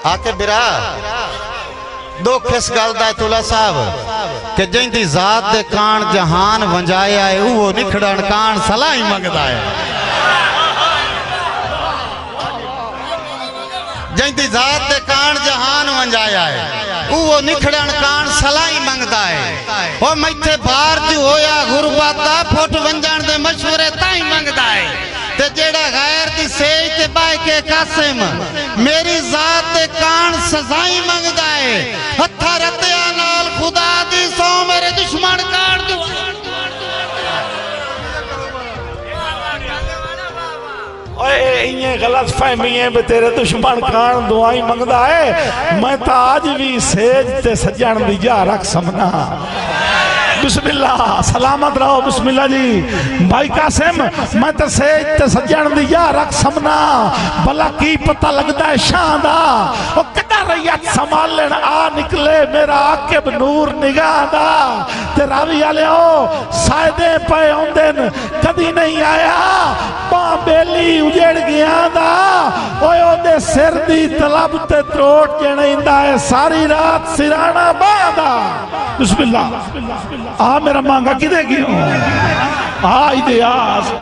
आके बिरा दुख इस गल दा तुला साहब कि जिंदी जात दे कान जहान वंजाया है वो निखड़न कान सलाह ही मंगदा है। जिंदी जात दे कान जहान वंजाया है वो निखड़न कान सलाह ही मंगदा है। ओ मैथे बाहर जो होया गुरबत दा फुट वंजण दे मशवरे ताई मंगदा है। ते जेड़ा गैर दी सेज ते बाय के कासिम मेरी जात दे कान सजाई मंगदा है। हथा रत्या नाल खुदा दी सौ मेरे दुश्मन काट दो। ओए गलत फहमी है तेरे दुश्मन कान दुआई मंगदा है। मैं तो आज भी सेज ते सजण दी जा रख समना। बिस्मिल्लाह सलामत रहो। बिस्मिल्लाह जी भाई कासिम मैं तो सेज ते सजण दी जा रख समना। भला की पता लगता है शाह दा ओ कदा रैयत संभालन आ निकले मेरा आकिब नूर निगाह दा। ते रावी वालिओ सायदे पे आउंदे कदी नहीं आया बेली उजड़ गया दा। ओए ओदे सिर दी तलब ते त्रोट जणींदा है सारी रात सिराना बांदा। बिस्मिल्लाह आ मेरा मांगा किदे गयो आ इदे आ